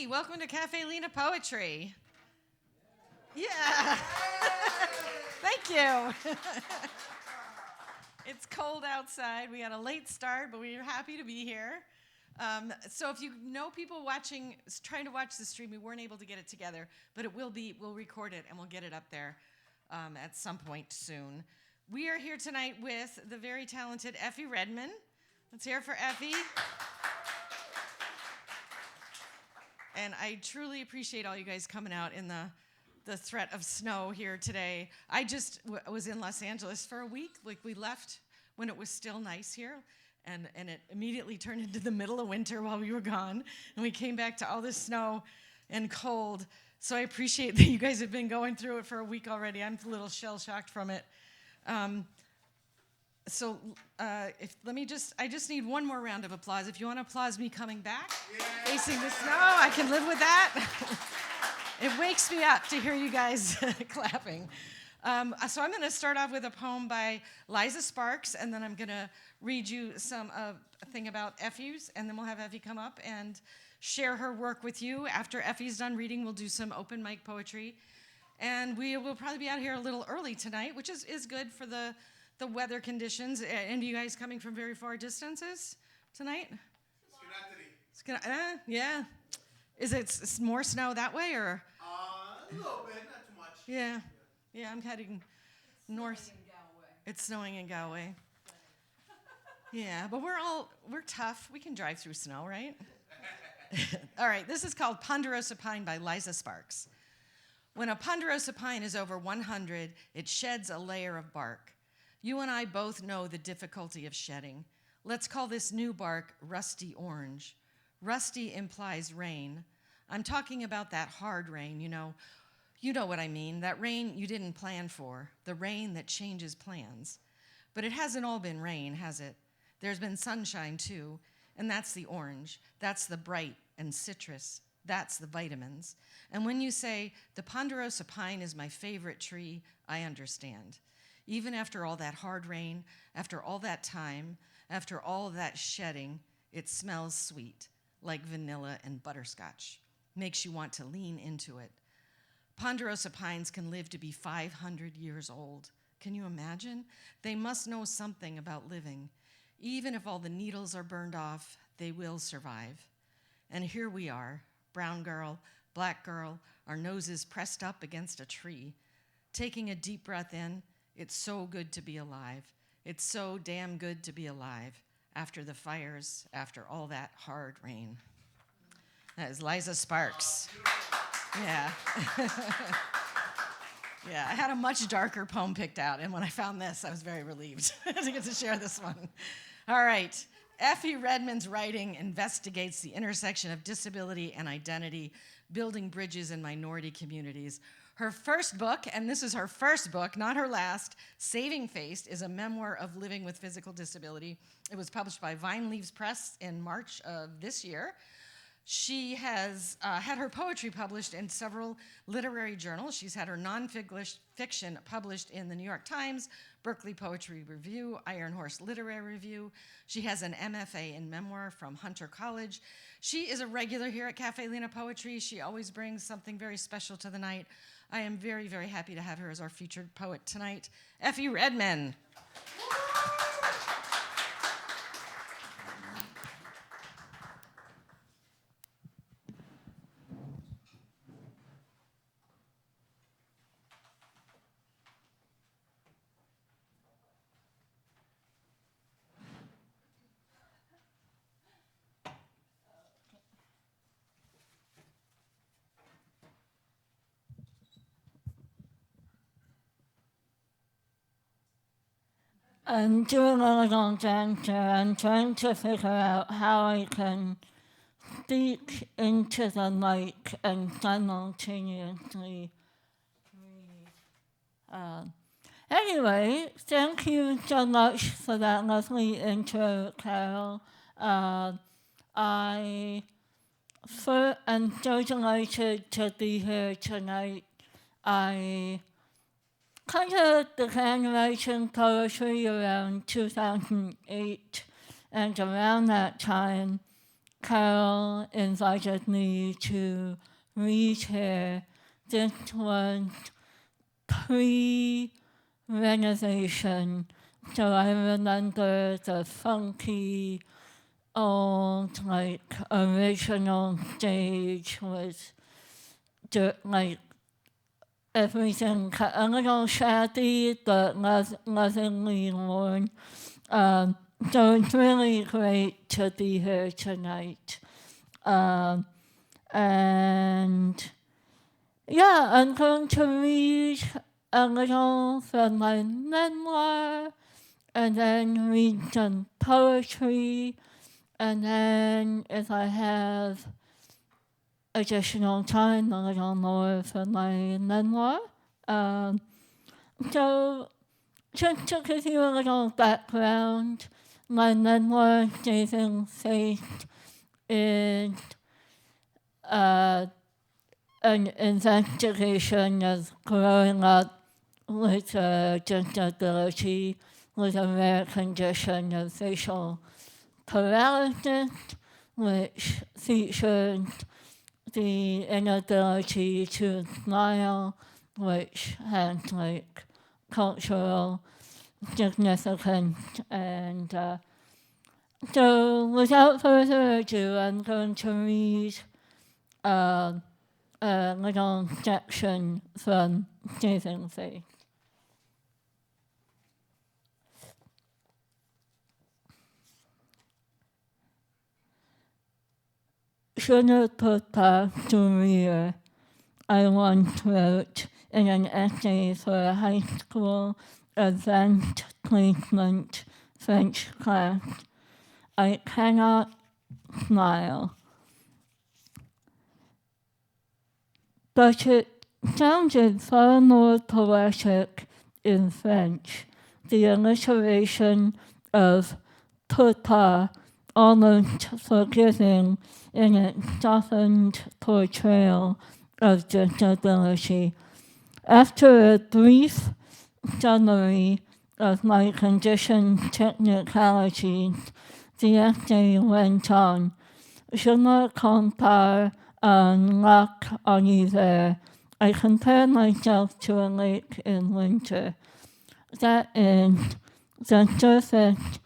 Effy. Welcome to Caffè Lena Poetry. Yeah. Thank you. It's cold outside. We had a late start, but we're happy to be here. So if you know people trying to watch the stream, we weren't able to get it together, but we'll record it and we'll get it up there at some point soon. We are here tonight with the very talented Effy Redman. Let's hear it for Effy. And I truly appreciate all you guys coming out in the threat of snow here today. I just was in Los Angeles for a week. Like, we left when it was still nice here, and it immediately turned into the middle of winter while we were gone. And we came back to all this snow and cold. So I appreciate that you guys have been going through it for a week already. I'm a little shell-shocked from it. I just need one more round of applause. If you want to applaud me coming back, facing the snow, I can live with that. It wakes me up to hear you guys clapping. So I'm going to start off with a poem by Liza Sparks, and then I'm going to read you a thing about Effy's, and then we'll have Effy come up and share her work with you. After Effy's done reading, we'll do some open mic poetry. And we will probably be out here a little early tonight, which is good for the weather conditions. And you guys coming from very far distances tonight? Yeah. Is it more snow that way, or? A little bit, not too much. Yeah, I'm heading north. It's snowing in Galway. Yeah, but we're tough. We can drive through snow, right? All right, this is called Ponderosa Pine by Liza Sparks. When a ponderosa pine is over 100, it sheds a layer of bark. You and I both know the difficulty of shedding. Let's call this new bark rusty orange. Rusty implies rain. I'm talking about that hard rain, you know. You know what I mean, that rain you didn't plan for, the rain that changes plans. But it hasn't all been rain, has it? There's been sunshine too, and that's the orange. That's the bright and citrus. That's the vitamins. And when you say, the ponderosa pine is my favorite tree, I understand. Even after all that hard rain, after all that time, after all that shedding, it smells sweet, like vanilla and butterscotch. Makes you want to lean into it. Ponderosa pines can live to be 500 years old. Can you imagine? They must know something about living. Even if all the needles are burned off, they will survive. And here we are, brown girl, black girl, our noses pressed up against a tree. Taking a deep breath in, it's so good to be alive. It's so damn good to be alive after the fires, after all that hard rain. That is Liza Sparks. Yeah. Yeah, I had a much darker poem picked out, and when I found this, I was very relieved to get to share this one. All right. Effy Redman's writing investigates the intersection of disability and identity, building bridges in minority communities. Her first book, and this is her first book, not her last, Saving Face, is a memoir of living with physical disability. It was published by Vine Leaves Press in March of this year. She has had her poetry published in several literary journals. She's had her nonfiction published in the New York Times, Berkeley Poetry Review, Iron Horse Literary Review. She has an MFA in Memoir from Hunter College. She is a regular here at Caffè Lena Poetry. She always brings something very special to the night. I am very, very happy to have her as our featured poet tonight, Effy Redman. I'm doing a little dance and trying to figure out how I can speak into the mic and simultaneously read. Anyway, thank you so much for that lovely intro, Carol. I'm so delighted to be here tonight. I kind of began writing poetry around 2008, and around that time, Carol invited me to read here. This was pre-renovation, so I remember the funky old, like, original stage with like everything a little shabby, but lovingly worn. So it's really great to be here tonight. And yeah, I'm going to read a little from my memoir, and then read some poetry, and then if I have additional time, a little more from my memoir. So just to give you a little background, my memoir, Saving Faith, is an investigation of growing up with a disability, with a rare condition of facial paralysis, which features the inability to smile, which has like cultural significance. And so without further ado, I'm going to read a little section from Saving Faith. Je ne peux pas sourire, I once wrote in an essay for a high school advanced placement French class. I cannot smile. But it sounded far more poetic in French. The alliteration of peut pas, almost forgiving in its softened portrayal of disability. After a brief summary of my condition technicalities, the essay went on. Je me compare un lac en hiver. I compare myself to a lake in winter. That is, the surface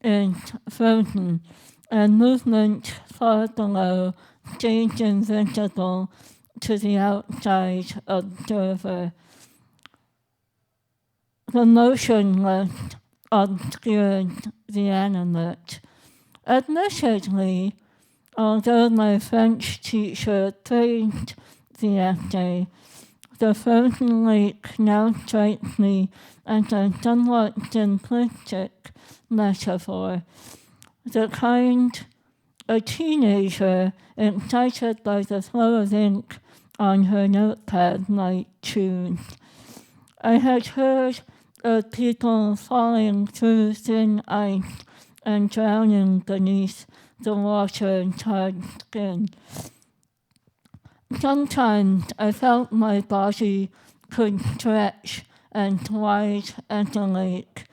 is frozen, and movement far below stays invisible to the outside observer. The motionless obscured the animate. Admittedly, although my French teacher praised the essay, the frozen lake now strikes me as a somewhat simplistic metaphor, the kind a teenager excited by the flow of ink on her notepad might choose. I had heard of people falling through thin ice and drowning beneath the water's hard skin. Sometimes I felt my body could stretch and wide as a lake.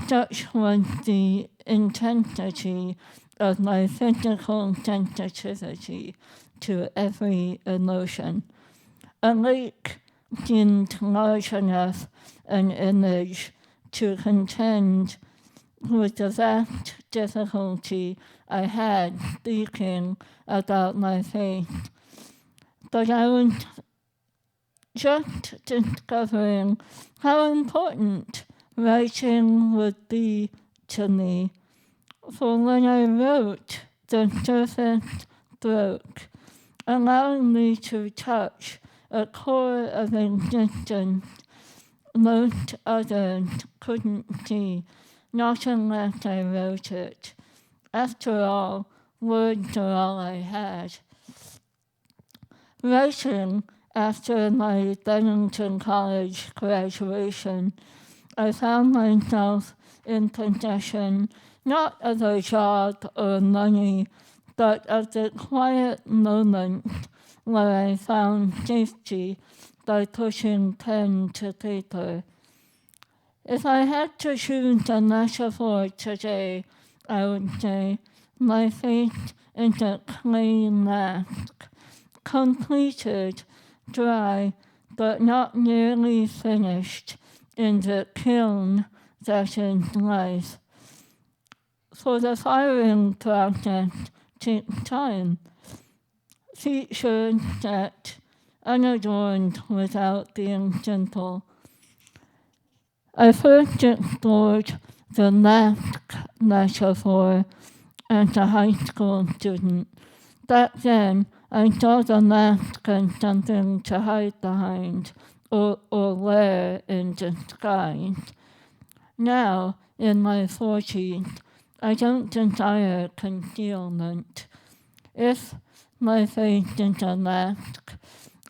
Such was the intensity of my physical sensitivity to every emotion. A lake seemed large enough an image to contend with the vast difficulty I had speaking about my faith. But I was just discovering how important writing would be to me. For when I wrote, the surface broke, allowing me to touch a core of existence most others couldn't see, not unless I wrote it. After all, words are all I had. Writing after my Bennington College graduation, I found myself in possession not of a job or money, but of the quiet moments where I found safety by pushing pen to paper. If I had to choose a metaphor today, I would say my fate is a clay mask, completed, dry, but not nearly finished in the kiln that is life. For the firing process takes time. Featured that unadorned without being simple. I first explored the mask metaphor as a high school student. Back then, I saw the mask as something to hide behind or wear in disguise. Now, in my 40s, I don't desire concealment. If my face is a mask,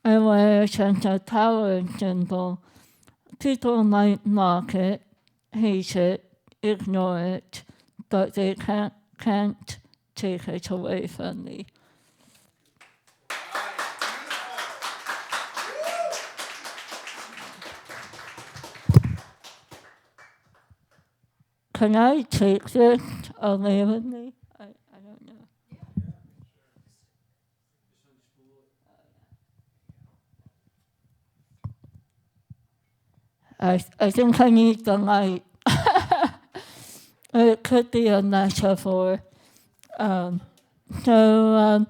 I wear it as a power symbol. People might mock it, hate it, ignore it, but they can't take it away from me. Can I take this or leave with me? I don't know. I think I need the light. It could be a metaphor. So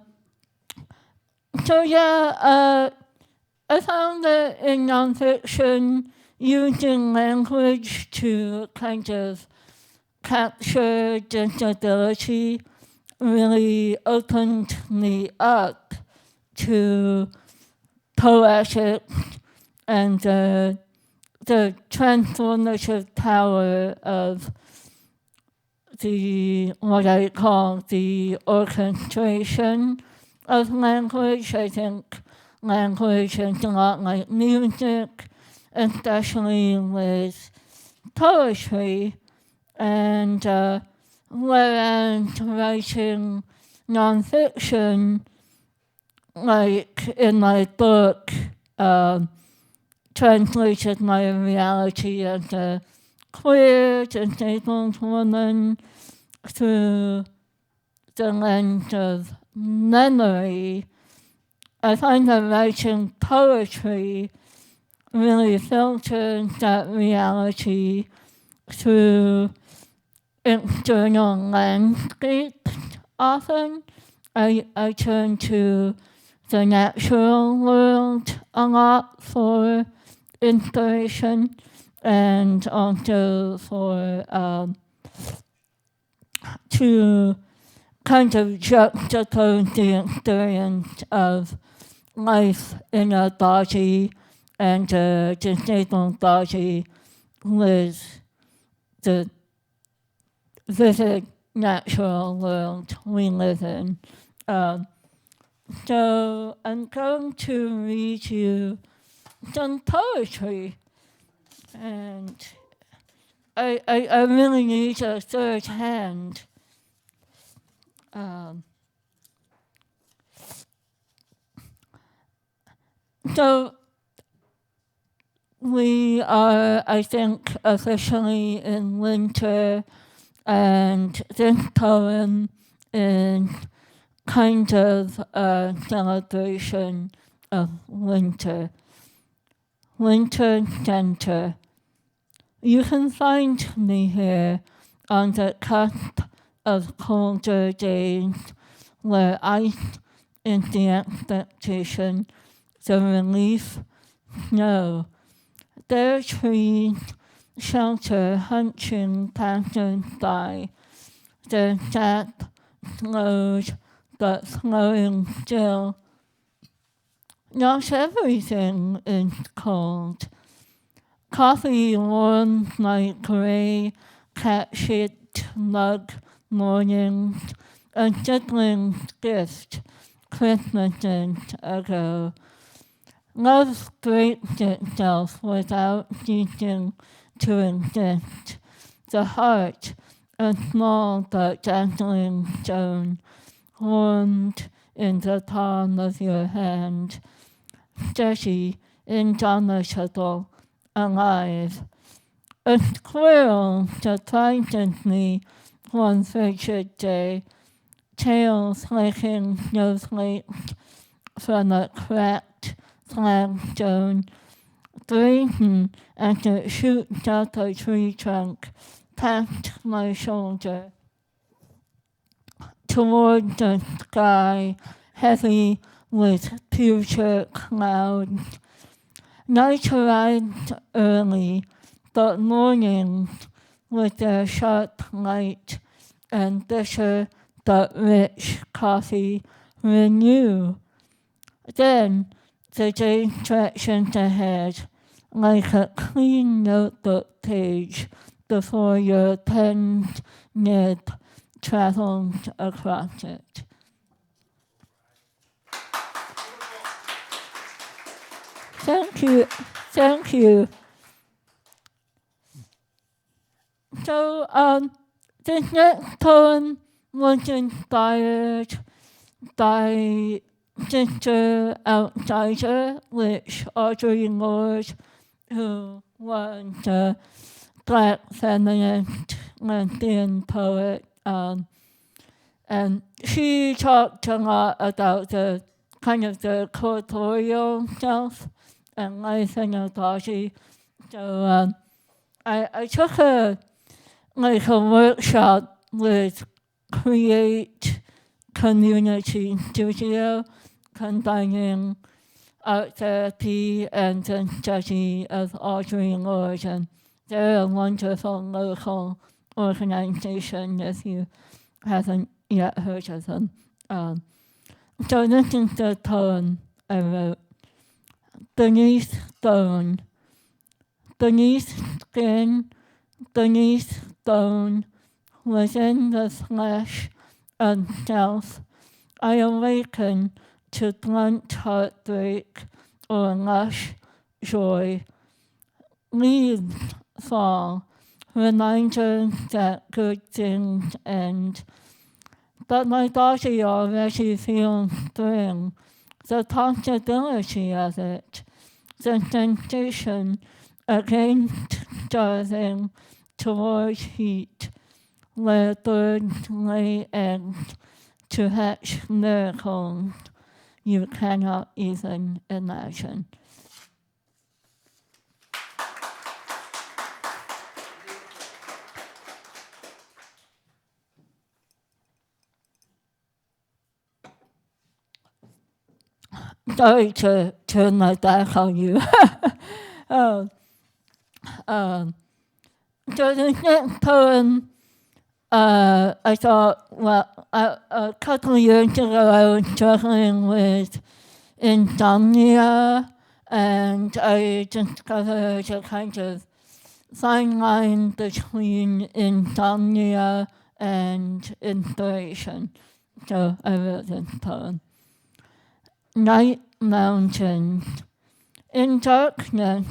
I found that in nonfiction, using language to kind of capture disability really opened me up to poetic and the transformative power of what I call the orchestration of language. I think language is a lot like music, especially with poetry. And whereas writing nonfiction, like in my book, translated my reality as a queer, disabled woman through the lens of memory, I find that writing poetry really filters that reality through external landscapes often. I turn to the natural world a lot for inspiration and also for to kind of juxtapose the experience of life in a body and a disabled body with the vivid natural world we live in. So I'm going to read you some poetry, and I really need a third hand. So we are, I think, officially in winter, and this poem is kind of a celebration of winter. Winter center. You can find me here on the cusp of colder days where ice is the expectation, the relief, snow. Their trees shelter hunching passers-by. Their sap slows but flowing still. Not everything is cold. Coffee warms like gray cat-shaped mug mornings, a sibling's gift Christmases ago. Love breaks itself without ceasing to exist. The heart, a small but dazzling stone, warmed in the palm of your hand, steady, indomitable, alive. A squirrel surprises me one frigid day, tails licking snowflakes from a cracked flagstone, Drayton as it shoots up a tree trunk past my shoulder toward the sky, heavy with future clouds. Night arrived early, but mornings with their sharp light and bitter but rich coffee renew. Then the day stretches ahead like a clean notebook page before your pen's nib travels across it. Thank you. Thank you. So, this next poem was inspired by Sister Outsider, which Audre Lorde, who was a Black feminist lesbian poet, and she talked a lot about the kind of the corporeal self and life in a body. So I took a workshop with Create Community Studio, combining art therapy and the study of Audre Lorde, and they're a wonderful local organization if you haven't yet heard of them. So this is the poem I wrote. Beneath bone, beneath skin, beneath bone, within the flesh of self, I awaken to blunt heartbreak or lush joy. Leaves fall, reminders that good things end. But my body already feels thrill, the possibility of it, the sensation against starving towards heat, where birds lay eggs to hatch miracles you cannot even imagine. Sorry to turn my back on you. So the next poem, I thought, well, a couple of years ago I was struggling with insomnia, and I discovered a kind of fine line between insomnia and inspiration. So I wrote this poem. Night mountains. In darkness,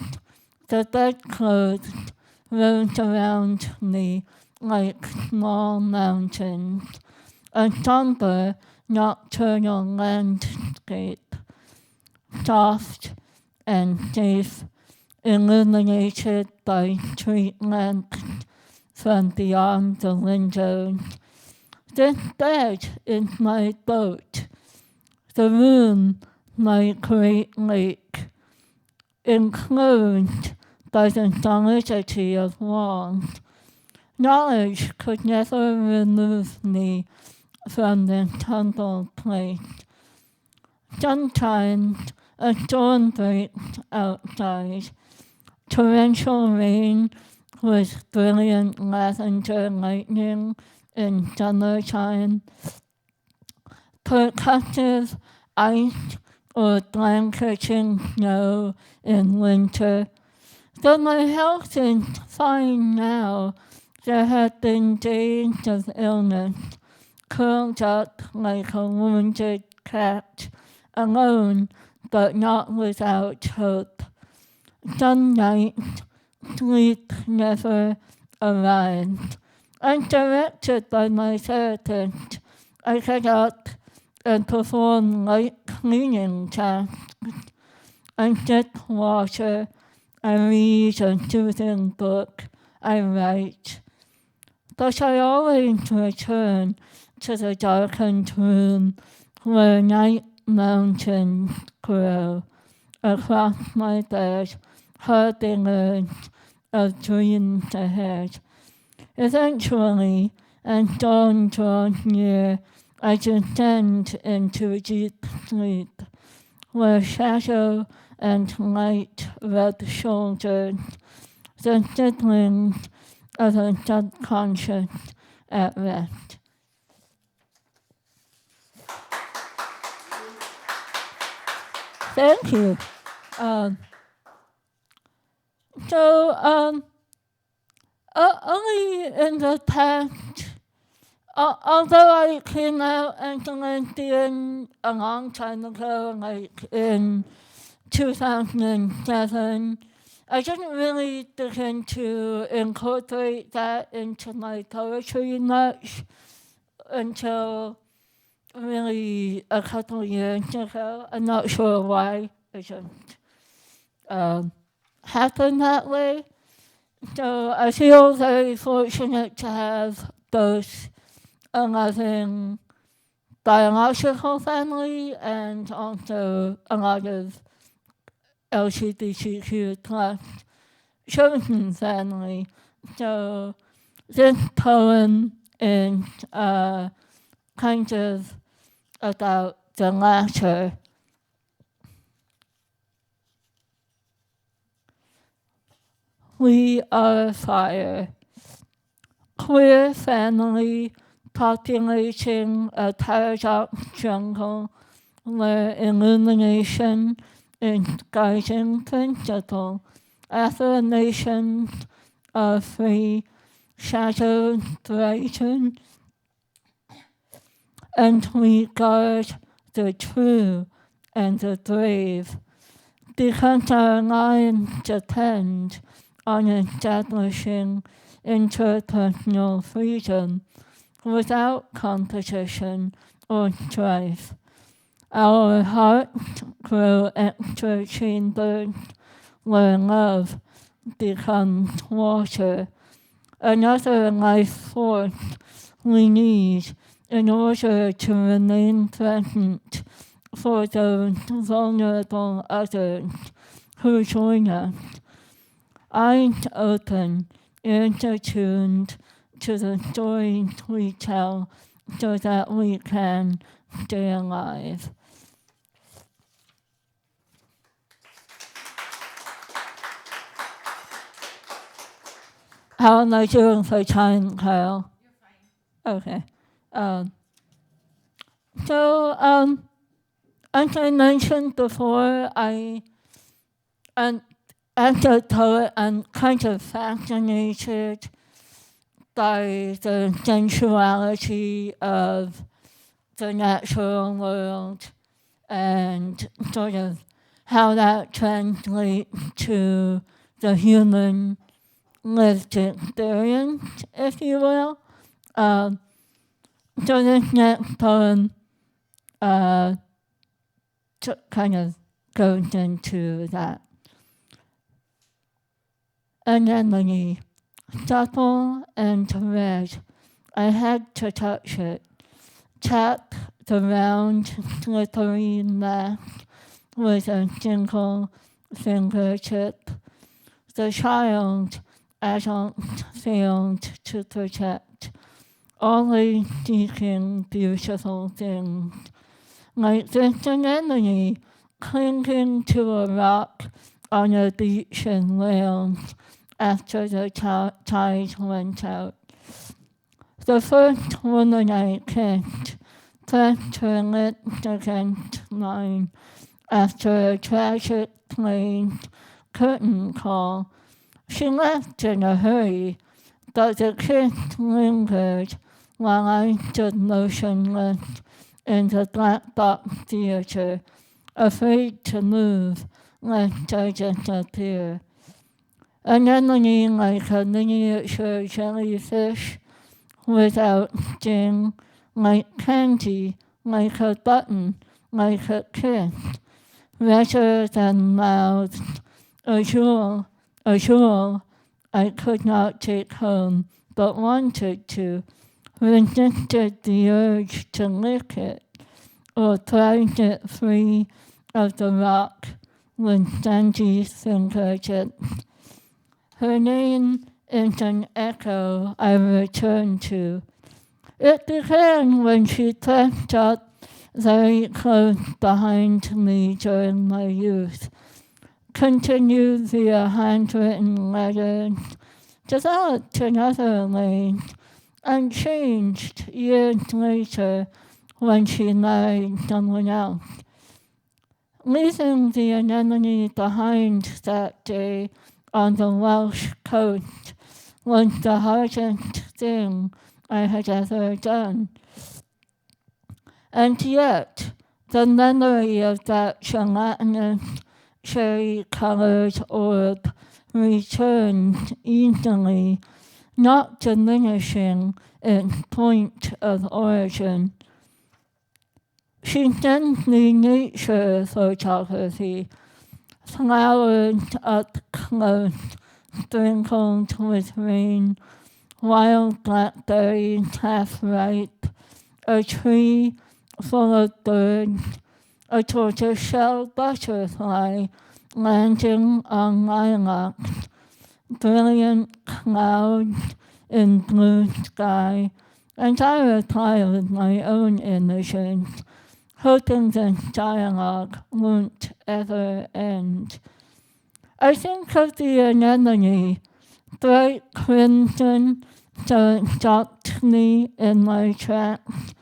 the bedclothes rose around me like small mountains, a somber nocturnal landscape, soft and safe, illuminated by street lamps from beyond the windows. This bed is my boat, the room my great lake, enclosed by the solidity of walls. Knowledge could never remove me from this humble place. Sometimes a storm breaks outside, torrential rain with brilliant lavender lightning in summertime, percussive ice or blanketing snow in winter. Though my health is fine now, there have been days of illness, curled up like a wounded cat, alone but not without hope. Some nights, sleep never arrived. Undirected by my therapist, I get up and perform light cleaning tasks. I sip water, I read a soothing book, I write. But I always return to the darkened room where night mountains grow. Across my bed, hardly learned of dreams ahead. Eventually, as dawn draws near, I descend into deep sleep, where shadow and light rub shoulders, the siblings of the subconscious at rest. Thank you. Only in the past, although I came out as a lesbian a long time ago, like in 2007, I didn't really begin to incorporate that into my poetry much until really a couple years ago. I'm not sure why it just happened that way. So I feel very fortunate to have both a loving biological family and also a lot of LGBTQ plus chosen family. So this poem is kind of about the latter. We are fire. Queer family populating a paradox jungle where illumination is guiding principle. Affirmations are free, shadows brighten, and we guard the true and the brave, because our lives depend on establishing interpersonal freedom without competition or strife. Our hearts grow extra chambered where love becomes water, another life force we need in order to remain present for those vulnerable others who join us. Eyes open, ears attuned to the stories we tell so that we can stay alive. How am I doing for time, Kyle? You're fine. Okay. As I mentioned before, as a poet, I'm kind of fascinated by the sensuality of the natural world and sort of how that translates to the human lived experience, if you will. So this next poem kind of goes into that. Anemone, supple and red, I had to touch it, tap the round, slippery mass with a single fingertip. The child, adult, failed to protect, always seeking beautiful things. Like this anemone clinging to a rock on a beach in Wales after the tide went out. The first woman I kissed pressed her lips against mine after a tragic plane curtain call. She left in a hurry, but the kiss lingered while I stood motionless in the black box theater, afraid to move lest I disappear. Anemone like a miniature jellyfish without sting, like candy, like a button, like a kiss, redder than mouthed, a jewel I could not take home, but wanted to, resisted the urge to lick it or pried it free of the rock with dainty fingertips. Her name is an echo I return to. It began when she pressed up very close behind me during my youth, continued via handwritten letters, developed in other lanes, and changed years later when she married someone else. Leaving the anemone behind that day on the Welsh coast was the hardest thing I had ever done. And yet, the memory of that gelatinous, cherry-colored orb returned easily, not diminishing its point of origin. She sends me nature photography, flowers up close, sprinkled with rain, wild blackberries half ripe, a tree full of birds, a tortoiseshell butterfly landing on lilacs, brilliant clouds in blue sky, and I reply with my own images, hoping this dialogue won't ever end. I think of the anemone, bright crimson, so it stopped me in my tracks,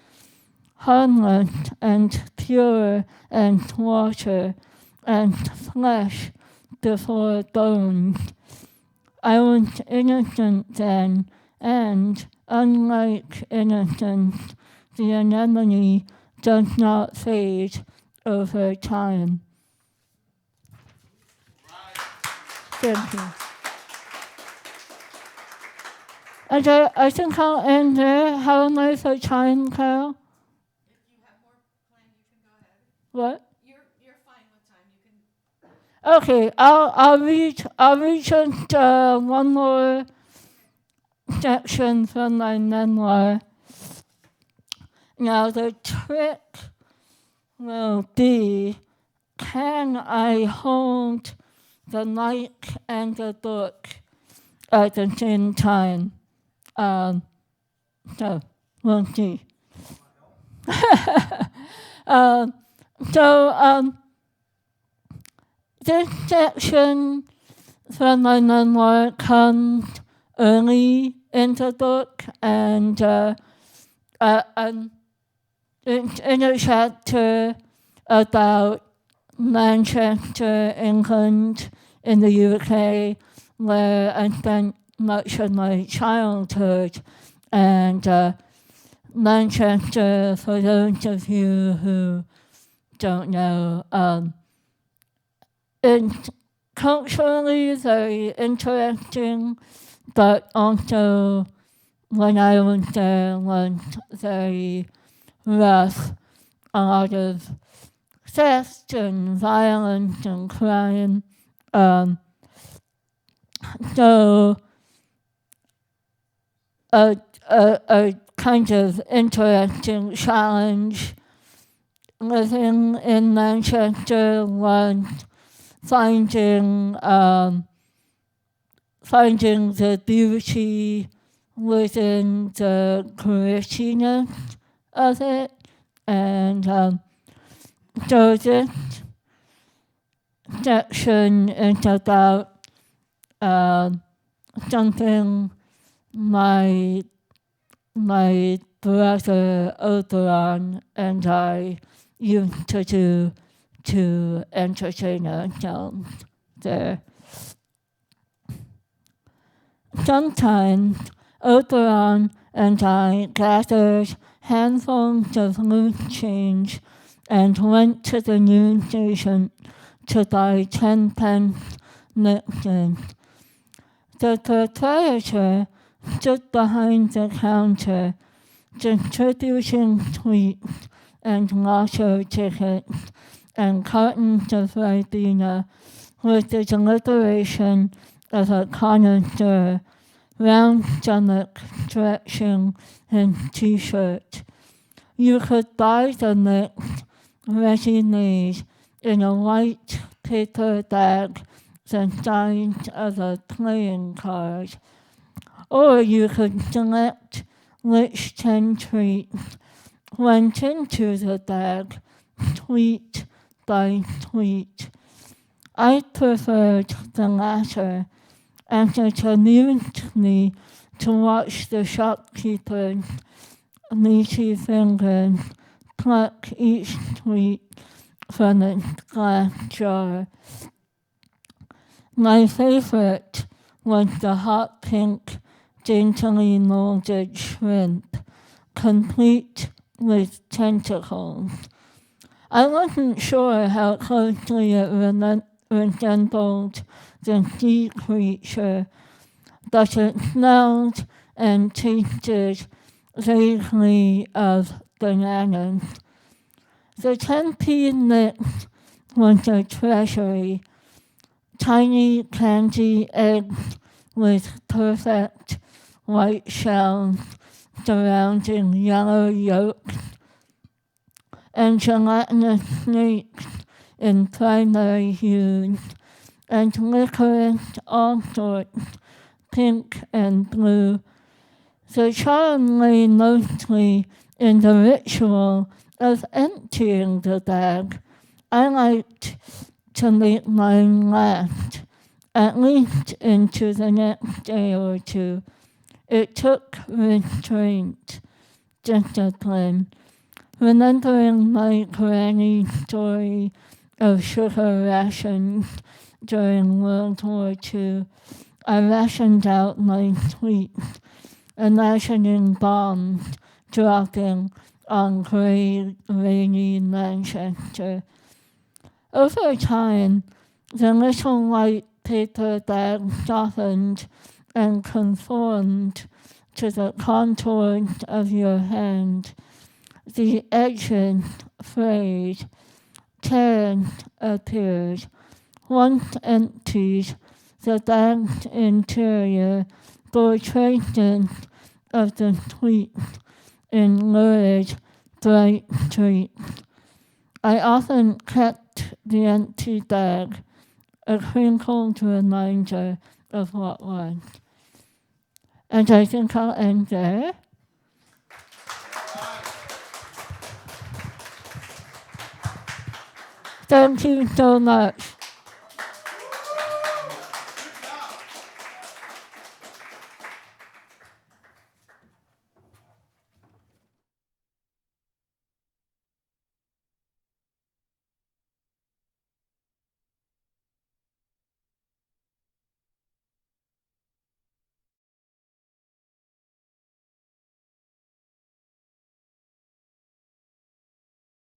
harmless and pure and water and flesh before bones. I was innocent then, and unlike innocence, the anemone does not fade over time. Thank you. And I think I'll end there. How am I for time, Carol? If you have more planned, you can go ahead. What? You're fine with time. You can. Okay, I'll read just one more section from my memoir. Now the trick will be, can I hold the mic and the book at the same time? So we'll see. This section from my memoir comes early in the book, and it's in a chapter about Manchester, England, in the UK, where I spent much of my childhood. And Manchester, for those of you who don't know, it's culturally very interesting, but also when I was there was very rough, a lot of theft and violence and crime. So a kind of interesting challenge living in Manchester was finding the beauty within the grittiness of it. And so this section is about something my brother Oberon and I used to do to entertain ourselves there. Sometimes Oberon and I gathered handfuls of loose change and went to the news station to buy 10-pence mixes. The proprietor stood behind the counter, distributing sweets and lotto tickets and cartons of Ribena with the deliberation of a connoisseur round stomach, stretching in t-shirt. You could buy the next ready-made in a white paper bag the size of a playing card. Or you could select which 10 tweets went into the bag, tweet by tweet. I preferred the latter, and it amused me to watch the shopkeeper's meaty fingers pluck each tweet from its glass jar. My favorite was the hot pink, daintily molded shrimp, complete with tentacles. I wasn't sure how closely it resembled the sea creature, but it smelled and tasted vaguely of bananas. The 10p mix was a treasury. Tiny candy eggs with perfect white shells surrounding yellow yolks, and gelatinous snakes in primary hues, and licorice all sorts, pink and blue. The charm lay mostly in the ritual of emptying the bag. I liked to make mine last, at least into the next day or two. It took restraint, discipline. Remembering my granny's story of sugar rations during World War II, I rationed out my sweets, imagining bombs dropping on grey, rainy Manchester. Over time, the little white paper bag softened and conformed to the contours of your hand. The edges frayed, tears appeared. Once emptied, the bag's interior bore traces of the sweets in lurid, bright streaks. I often kept the empty bag, a crinkled reminder of what was. And I think I'll end there. Thank you so much.